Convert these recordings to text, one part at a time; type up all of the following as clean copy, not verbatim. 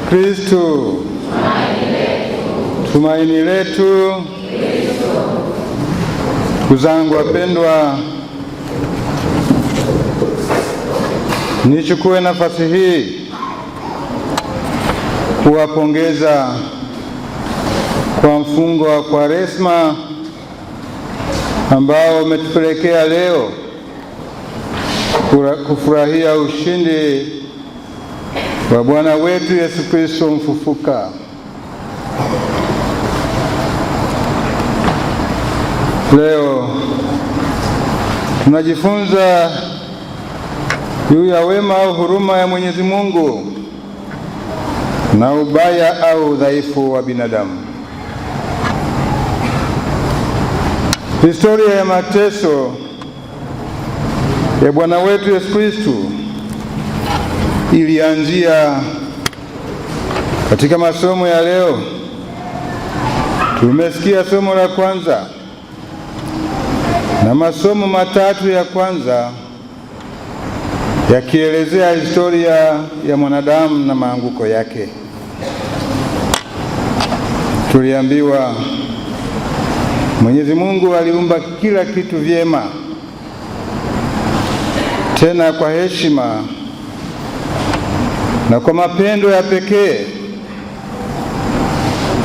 Kristo tumaini letu. Ndugu zangu wapendwa, nichukue nafasi hii kuwapongeza kwa mfungo wa Kwaresma ambao umetupelekea leo kufurahia ushindi wa Bwana wetu Yesu Kristo mfufuka. Leo tunajifunza juu ya wema au huruma ya Mwenyezi Mungu na ubaya au udhaifu wa binadamu. Historia ya mateso ya Bwana wetu Yesu Kristo ilianzia katika masomo ya leo. Tumesikia somo la kwanza na masomo matatu ya kwanza yakielezea historia ya mwanadamu na maanguko yake. Tuliambiwa Mwenyezi Mungu aliumba kila kitu vyema, tena kwa heshima na kwa mapendo ya pekee.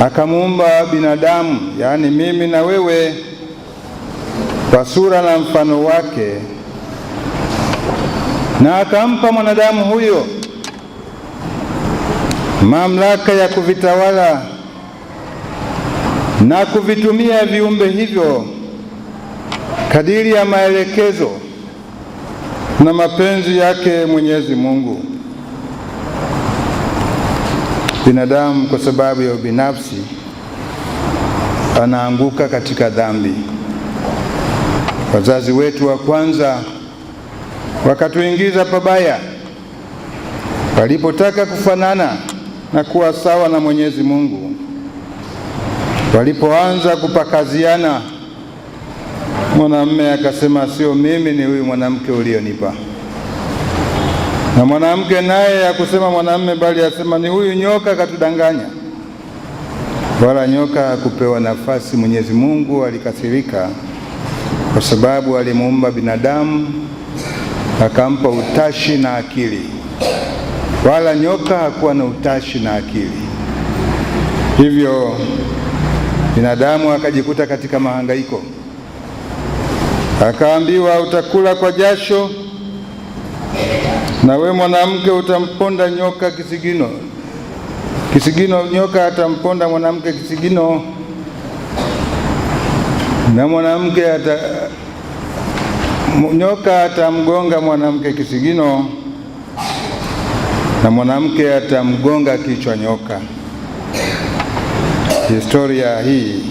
Akamuumba binadamu, yaani mimi na wewe, kwa sura na mfano wake, na akampa mwanadamu huyo mamlaka ya kuvitawala na kuvitumia viumbe hivyo kadiri ya maelekezo na mapenzi yake Mwenyezi Mungu. Binadamu kwa sababu ya ubinafsi anaanguka katika dhambi. Wazazi wetu wa kwanza wakatuingiza pabaya walipotaka kufanana na kuwa sawa na Mwenyezi Mungu. Walipoanza kupakaziana, mwanamume akasema, sio mimi, ni huyu mwanamke ulionipa. Na mwanamke naye hakusema mwanamume, bali asema ni huyu nyoka katudanganya. Wala nyoka hakupewa nafasi. Mwenyezi Mungu alikasirika kwa sababu alimuumba binadamu akampa utashi na akili, wala nyoka hakuwa na utashi na akili. Hivyo binadamu akajikuta katika mahangaiko. Akaambiwa, utakula kwa jasho, na we mwanamke utamponda nyoka kisigino. Nyoka atamponda mwanamke kisigino, na nyoka atamgonga mwanamke kisigino, na mwanamke atamgonga kichwa nyoka. Historia hii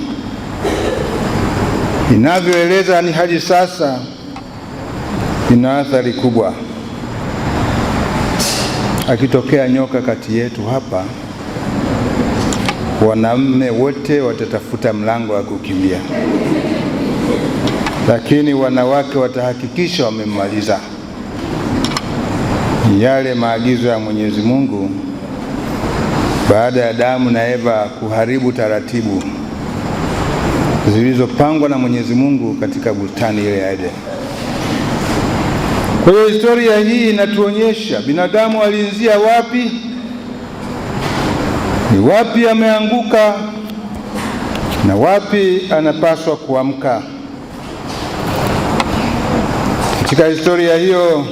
inavyoeleza ni hadi sasa ina athari kubwa. Akitokea nyoka kati yetu hapa, wanaume wote watatafuta mlango wa kukimbia, lakini wanawake watahakikisha wamemmaliza. Yale maagizo ya Mwenyezi Mungu baada ya Adamu na Eva kuharibu taratibu zilizopangwa na Mwenyezi Mungu katika bustani ile ya Edeni. Kwa hiyo historia hii inatuonyesha binadamu alianzia wapi, ni wapi ameanguka, na wapi anapaswa kuamka. Katika historia hiyo,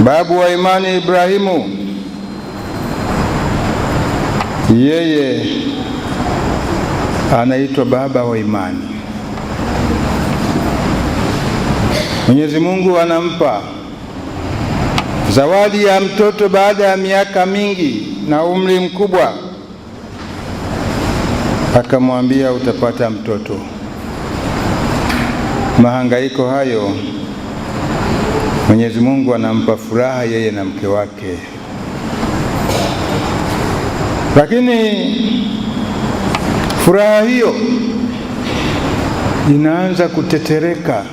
babu wa imani Ibrahimu, yeye anaitwa baba wa imani. Mwenyezi Mungu anampa zawadi ya mtoto baada ya miaka mingi na umri mkubwa. Akamwambia, utapata mtoto. Mahangaiko hayo, Mwenyezi Mungu anampa furaha yeye na mke wake. Lakini furaha hiyo inaanza kutetereka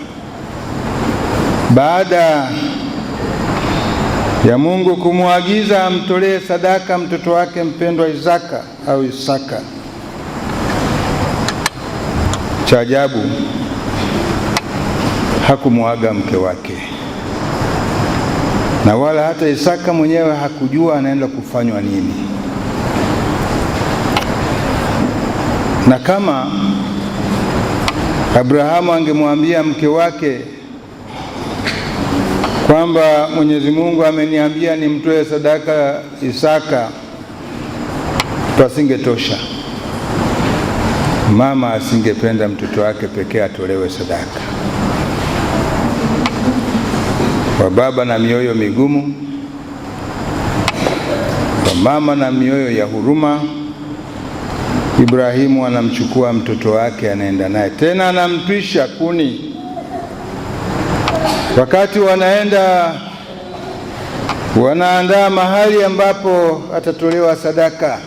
baada ya Mungu kumwagiza amtolee sadaka mtoto wake mpendwa Isaka au Isaka. Cha ajabu, hakumwaga mke wake, na wala hata Isaka mwenyewe hakujua anaenda kufanywa nini. Na kama Abrahamu angemwambia mke wake kwamba Mwenyezi Mungu ameniambia nimtoe sadaka Isaka, pasingetosha. Mama asingependa mtoto wake pekee atolewe sadaka. Kwa baba na mioyo migumu, kwa mama na mioyo ya huruma, Ibrahimu anamchukua mtoto wake, anaenda naye, tena anamtwisha kuni. Wakati wanaandaa mahali ambapo atatolewa sadaka,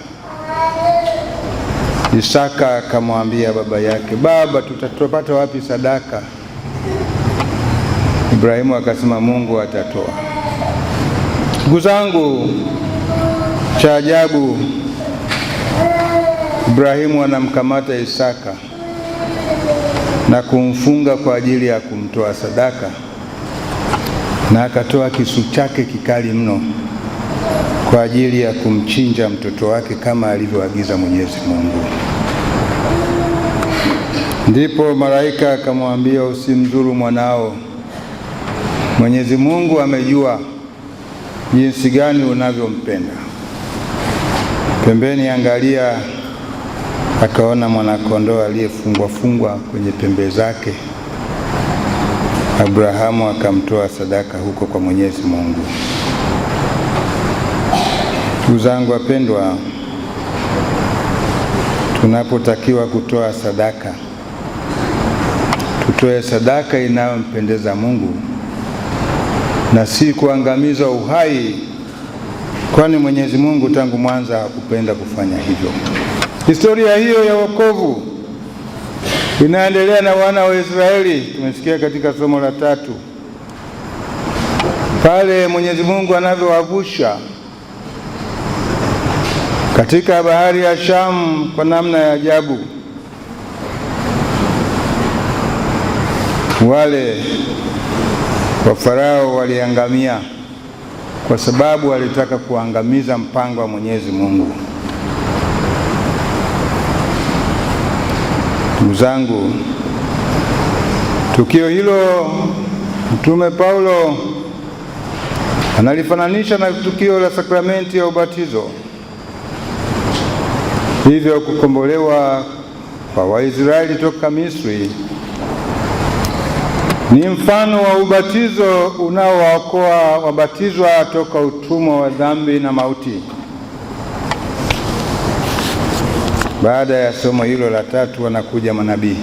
Isaka akamwambia baba yake, baba, tutapata wapi sadaka? Ibrahimu akasema, Mungu atatoa. Ndugu zangu, cha ajabu, Ibrahimu anamkamata Isaka na kumfunga kwa ajili ya kumtoa sadaka, na akatoa kisu chake kikali mno kwa ajili ya kumchinja mtoto wake kama alivyoagiza Mwenyezi Mungu. Ndipo malaika akamwambia, usimdhuru mwanao, Mwenyezi Mungu amejua jinsi gani unavyompenda. Pembeni angalia, akaona mwanakondoo aliyefungwa kwenye pembe zake. Abrahamu akamtoa sadaka huko kwa Mwenyezi Mungu. Ndugu zangu wapendwa, tunapotakiwa kutoa sadaka, tutoe sadaka inayompendeza Mungu na si kuangamiza uhai, kwani Mwenyezi Mungu tangu mwanzo hakupenda kufanya hivyo. Historia hiyo ya wokovu inaendelea na wana wa Israeli. Tumesikia katika somo la 3 pale Mwenyezi Mungu anavyowavusha katika bahari ya Shamu kwa namna ya ajabu. Wale wa Farao waliangamia kwa sababu walitaka kuangamiza mpango wa Mwenyezi Mungu. Ndugu zangu, tukio hilo Mtume Paulo analifananisha na tukio la sakramenti ya ubatizo. Hivyo kukombolewa kwa Waisraeli toka Misri ni mfano wa ubatizo unaowaokoa wabatizwa toka utumwa wa dhambi na mauti. Baada ya somo hilo la 3 wanakuja manabii.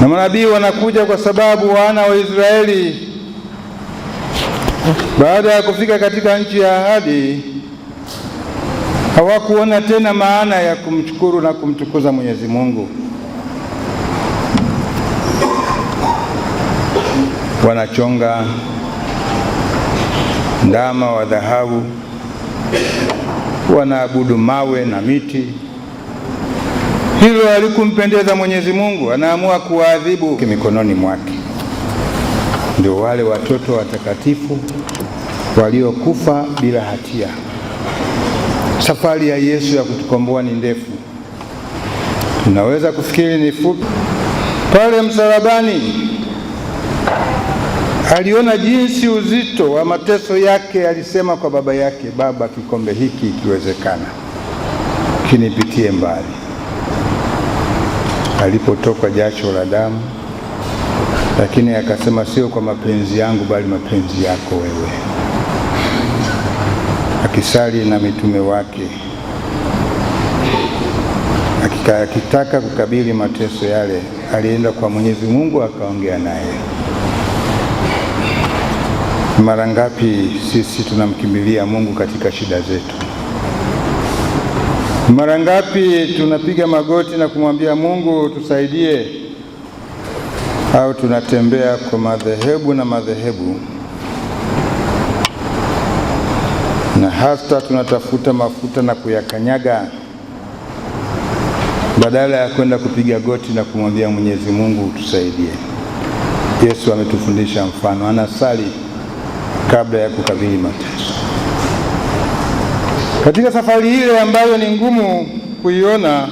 Na manabii wanakuja kwa sababu wana wa Israeli baada ya kufika katika nchi ya ahadi hawakuona tena maana ya kumshukuru na kumtukuza Mwenyezi Mungu. Wanachonga ndama wa dhahabu, wanaabudu mawe na miti. Hilo halikumpendeza Mwenyezi Mungu, anaamua kuwaadhibu mikononi mwake. Ndio wale watoto watakatifu waliokufa bila hatia. Safari ya Yesu ya kutukomboa ni ndefu. Tunaweza kufikiri ni fupi. Pale msalabani aliona jinsi uzito wa mateso yake. Alisema kwa baba yake, Baba, kikombe hiki ikiwezekana kinipitie mbali. Alipotoka jasho la damu, lakini akasema, sio kwa mapenzi yangu bali mapenzi yako wewe. Akisali na mitume wake, akitaka kukabili mateso yale, alienda kwa Mwenyezi Mungu akaongea naye. Mara ngapi sisi tunamkimbilia Mungu katika shida zetu? Mara ngapi tunapiga magoti na kumwambia Mungu tusaidie? Au tunatembea kwa madhehebu na hata tunatafuta mafuta na kuyakanyaga badala ya kwenda kupiga goti na kumwambia Mwenyezi Mungu tusaidie. Yesu ametufundisha mfano, anasali kabla ya kukabili mateso. Katika safari ile ambayo ni ngumu kuiona,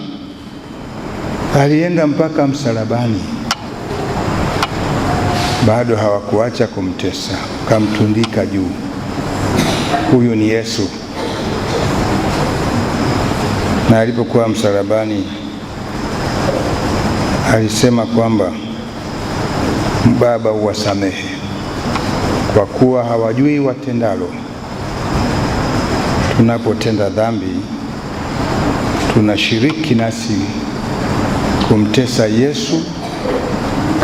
alienda mpaka msalabani. Bado hawakuacha kumtesa, kamtundika juu. Huyu ni Yesu. Na alipokuwa msalabani alisema kwamba Baba, uwasamehe kwa kuwa hawajui watendalo. Tunapotenda dhambi, tunashiriki nasi kumtesa Yesu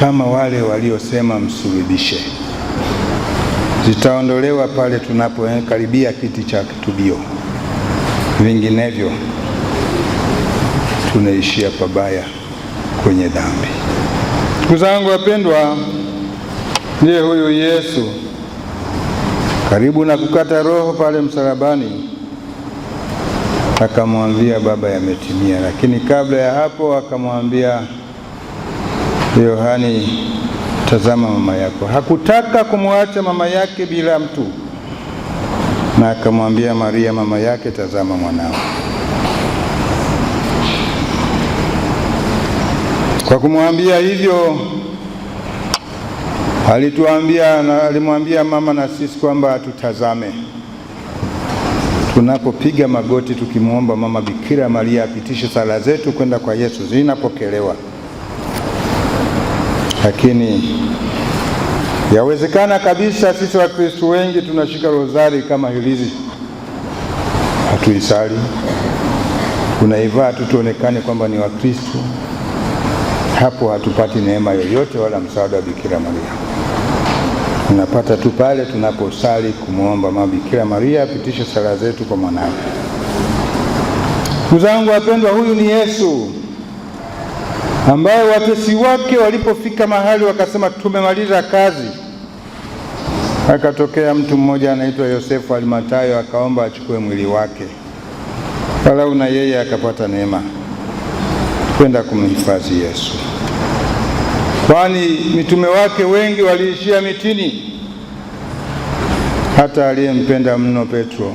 kama wale waliosema msulubishe. Zitaondolewa pale tunapokaribia kiti cha kitubio. Vinginevyo tunaishia pabaya kwenye dhambi. Ndugu zangu wapendwa, ndiye huyu Yesu karibu na kukata roho pale msalabani akamwambia Baba, yametimia. Lakini kabla ya hapo akamwambia Yohani, tazama mama yako. Hakutaka kumwacha mama yake bila mtu, na akamwambia Maria mama yake, tazama mwanao. Kwa kumwambia hivyo alimwambia mama na sisi kwamba tutazame. Tunapopiga magoti tukimwomba mama Bikira Maria apitishe sala zetu kwenda kwa Yesu, zinapokelewa. Lakini yawezekana kabisa sisi Wakristo wengi tunashika rozari kama hilizi, hatuisali, tunaivaa tu tuonekane kwamba ni Wakristo. Hapo hatupati neema yoyote wala msaada wa Bikira Maria. Tunapata tu pale tunaposali kumwomba mama Bikira Maria apitishe sala zetu kwa mwanawe. Ndugu zangu wapendwa, huyu ni Yesu ambaye watesi wake walipofika mahali wakasema tumemaliza kazi, akatokea mtu mmoja anaitwa Yosefu Arimathayo akaomba achukue mwili wake, walau na yeye akapata neema kwenda kumhifadhi Yesu. Kwani mitume wake wengi waliishia mitini. Hata aliyempenda mno Petro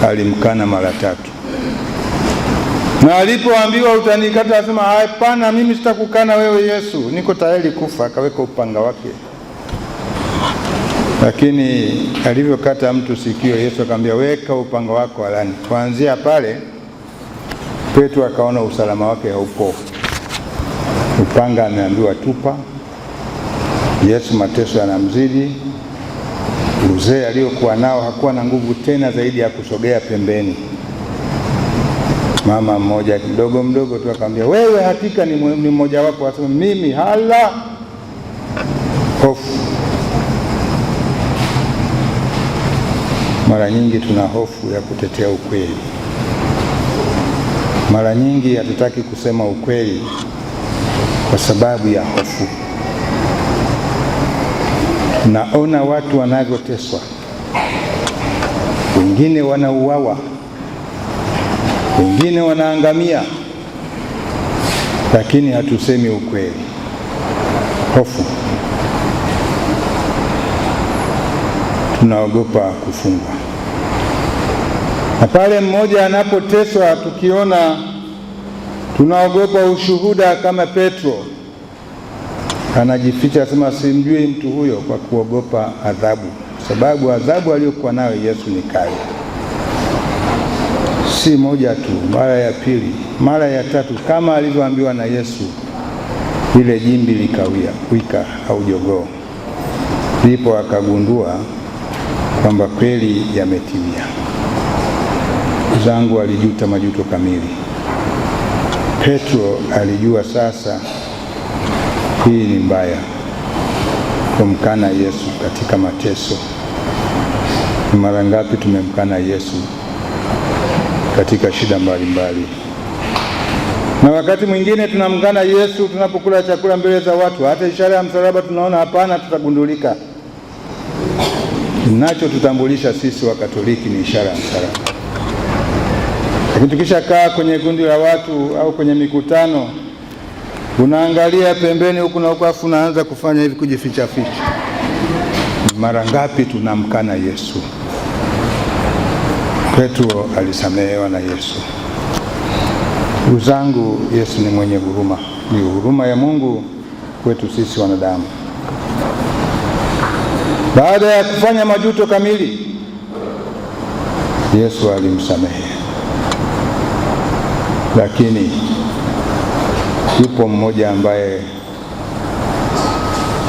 alimkana mara 3. Na alipoambiwa utanikata, asema hapana, mimi sitakukana wewe Yesu, niko tayari kufa. Akaweka upanga wake. Lakini alivyokata mtu sikio, Yesu akamwambia weka upanga wako alani. Kuanzia pale Petro akaona usalama wake haupo. Upanga ameambiwa tupa. Yesu mateso yanamzidi. Uzee aliyokuwa nao hakuwa na nguvu tena zaidi ya kusogea pembeni. Mama mmoja kidogo mdogo tu akamwambia wewe hakika ni mmoja wapo. Asema mimi hala. Hofu. Mara nyingi tuna hofu ya kutetea ukweli. Mara nyingi hatutaki kusema ukweli kwa sababu ya hofu. Naona watu wanavyoteswa, wengine wanauawa, wengine wanaangamia, lakini hatusemi ukweli. Hofu. Tunaogopa kufungwa. Na pale mmoja anapoteswa tukiona, tunaogopa ushuhuda kama Petro. Anajificha, asema simjui mtu huyo, kwa kuogopa adhabu. Sababu adhabu aliyokuwa nayo Yesu ni kali. Si moja tu, mara ya pili, mara ya 3, kama alivyoambiwa na Yesu, ile jimbi likawia wika au jogoo. Ndipo akagundua kwamba kweli yametimia. Zangu alijuta majuto kamili. Petro alijua sasa hii ni mbaya, kumkana Yesu katika mateso. Ni mara ngapi tumemkana Yesu katika shida mbalimbali? Na wakati mwingine tunamkana Yesu tunapokula chakula mbele za watu. Hata ishara ya msalaba tunaona hapana, tutagundulika. Kinachotutambulisha sisi wa Katoliki ni ishara ya msalaba. Lakini tukishakaa kwenye kundi la watu au kwenye mikutano, unaangalia pembeni huku na huku, afu unaanza kufanya hivi, kujificha ficha. Mara ngapi tunamkana Yesu? Petro alisamehewa na Yesu. Ndugu zangu, Yesu ni mwenye huruma. Ni huruma ya Mungu kwetu sisi wanadamu. Baada ya kufanya majuto kamili, Yesu alimsamehe. Lakini yupo mmoja ambaye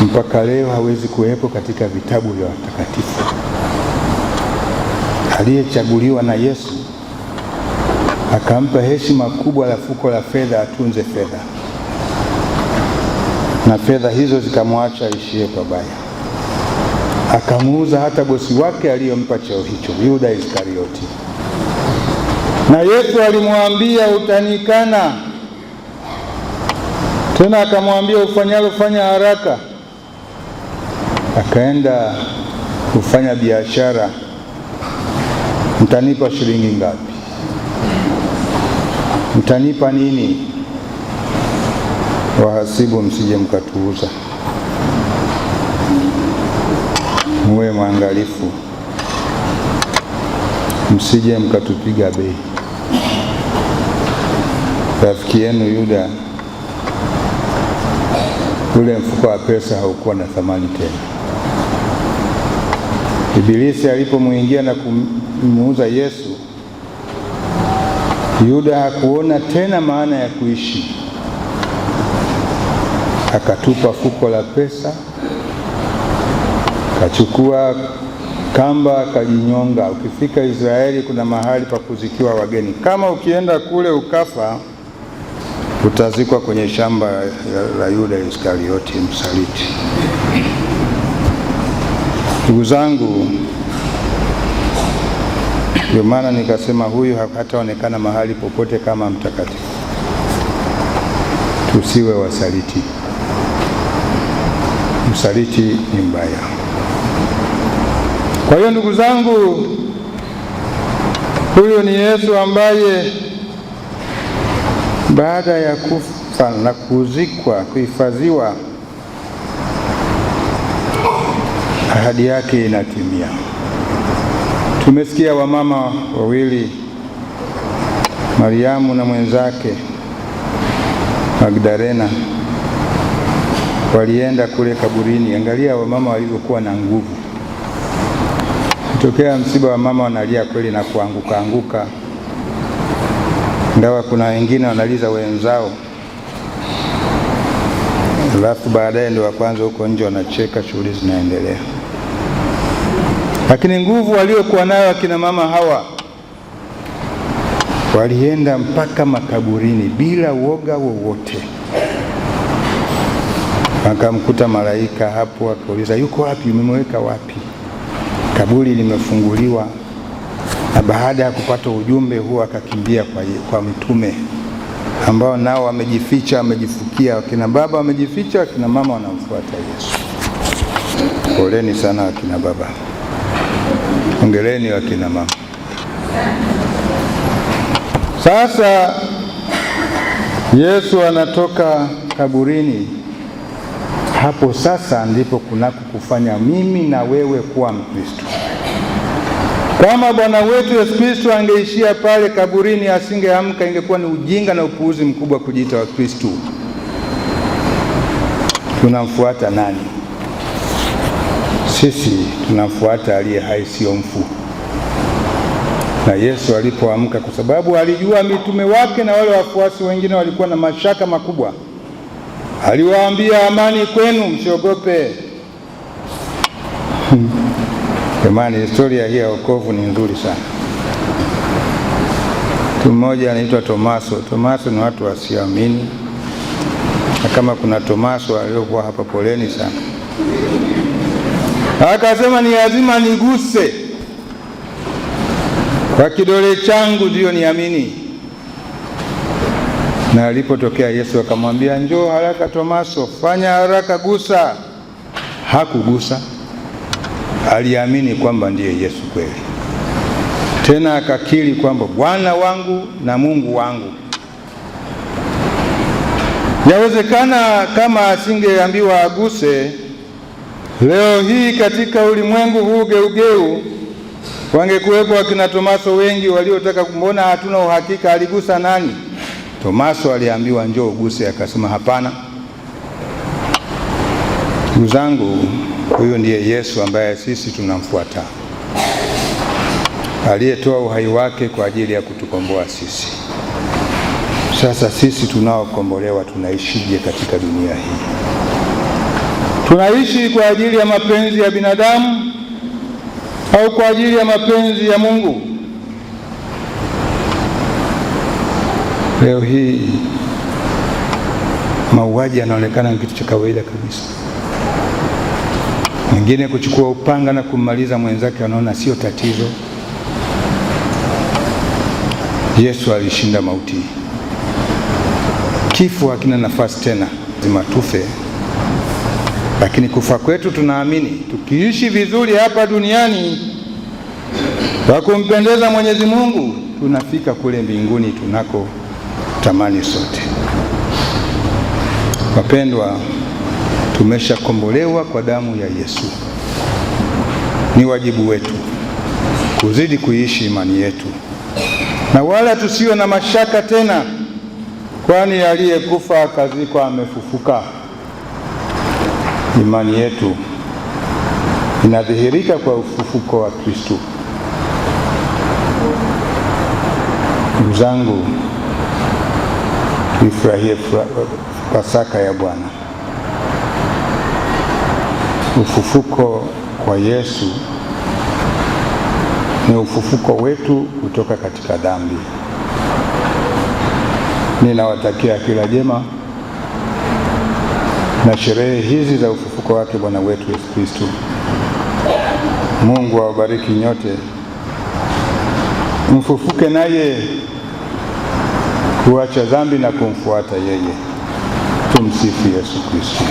mpaka leo hawezi kuwepo katika vitabu vya watakatifu, aliyechaguliwa na Yesu akampa heshima kubwa la fuko la fedha, atunze fedha, na fedha hizo zikamwacha aishie pabaya. Akamuuza hata bosi wake aliyompa cheo hicho, Yuda Iskarioti. Na Yesu alimwambia, utanikana. Tena akamwambia, ufanyalo fanya haraka. Akaenda kufanya biashara. Mtanipa shilingi ngapi? Mtanipa nini? Wahasibu, msije mkatuuza. Muwe mwangalifu, msije mkatupiga bei. Rafiki yenu Yuda, ule mfuko wa pesa haukuwa na thamani tena. Ibilisi alipomuingia na kumuuza Yesu, Yuda hakuona tena maana ya kuishi. Akatupa fuko la pesa, kachukua kamba, kajinyonga. Ukifika Israeli kuna mahali pa kuzikiwa wageni. Kama ukienda kule ukafa, utazikwa kwenye shamba la Yuda Iskarioti, msaliti. Ndugu zangu, ndio maana nikasema huyu hataonekana mahali popote kama mtakatifu. Tusiwe wasaliti. Msaliti ni mbaya. Kwa hiyo ndugu zangu, huyu ni Yesu ambaye baada ya kufa na kuzikwa, kuhifadhiwa, ahadi yake inatimia. Tumesikia wamama wawili, Mariamu na mwenzake Magdalena, walienda kule kaburini. Angalia wamama walivyokuwa na nguvu. Kutokea msiba wa mama wanalia kweli na kuanguka. Ndawa kuna wengine wanaliza wenzao, alafu baadaye ndio wa kwanza huko nje wanacheka, shughuli zinaendelea. Lakini nguvu waliokuwa nayo akina mama hawa, walienda mpaka makaburini bila woga wowote. Akamkuta malaika hapo, akauliza, yuko wapi? Umemweka wapi? Kaburi limefunguliwa. Na baada ya kupata ujumbe huo akakimbia kwa mtume ambao nao wamejificha, wamejifukia. Wakina baba wamejificha, wakina mama wanamfuata Yesu. Poleni sana wakina baba, ongeleni wakina mama. Sasa Yesu anatoka kaburini. Hapo sasa ndipo kunako kufanya mimi na wewe kuwa Mkristo. Kama Bwana wetu Yesu Kristo angeishia pale kaburini, asingeamka, ingekuwa ni ujinga na upuuzi mkubwa kujiita wa Kristo. Tunamfuata nani? Sisi tunamfuata aliye hai, sio mfu. Na Yesu alipoamka, kwa sababu alijua mitume wake na wale wafuasi wengine walikuwa na mashaka makubwa, aliwaambia, amani kwenu, msiogope. Jamani, historia hii ya wokovu ni nzuri sana. Mtu mmoja anaitwa Tomaso. Tomaso ni watu wasioamini, na kama kuna Tomaso aliyokuwa hapa, poleni sana. Akasema ni lazima niguse kwa kidole changu ndio niamini. Na alipotokea Yesu akamwambia, njoo haraka Tomaso, fanya haraka, gusa. Hakugusa. aliamini kwamba ndiye Yesu kweli, tena akakiri kwamba Bwana wangu na Mungu wangu. Yawezekana kama asingeambiwa aguse, leo hii katika ulimwengu huu geugeu wangekuwepo wakina Tomaso wengi waliotaka kumbona, hatuna uhakika aligusa nani. Tomaso aliambiwa njoo uguse, akasema hapana. Ndugu zangu, huyo ndiye Yesu ambaye sisi tunamfuata, aliyetoa uhai wake kwa ajili ya kutukomboa sisi. Sasa sisi tunaokombolewa tunaishije katika dunia hii? Tunaishi kwa ajili ya mapenzi ya binadamu au kwa ajili ya mapenzi ya Mungu? Leo hii mauaji yanaonekana ni kitu cha kawaida kabisa. Mwingine kuchukua upanga na kummaliza mwenzake anaona sio tatizo. Yesu alishinda mauti. Kifo hakina nafasi tena, lazima tufe. Lakini kufa kwetu tunaamini tukiishi vizuri hapa duniani kwa kumpendeza Mwenyezi Mungu, tunafika kule mbinguni tunako tamani sote. Wapendwa, tumeshakombolewa kwa damu ya Yesu. Ni wajibu wetu kuzidi kuishi imani yetu, na wala tusiwe na mashaka tena, kwani aliyekufa akazikwa amefufuka. Imani yetu inadhihirika kwa ufufuko wa Kristo. Ndugu zangu, tuifurahie Pasaka ya Bwana. Ufufuko wa Yesu ni ufufuko wetu kutoka katika dhambi. Ninawatakia kila jema na sherehe hizi za ufufuko wake Bwana wetu Yesu Kristo. Mungu awabariki nyote, mfufuke naye kuacha dhambi na kumfuata yeye. Tumsifu Yesu Kristo.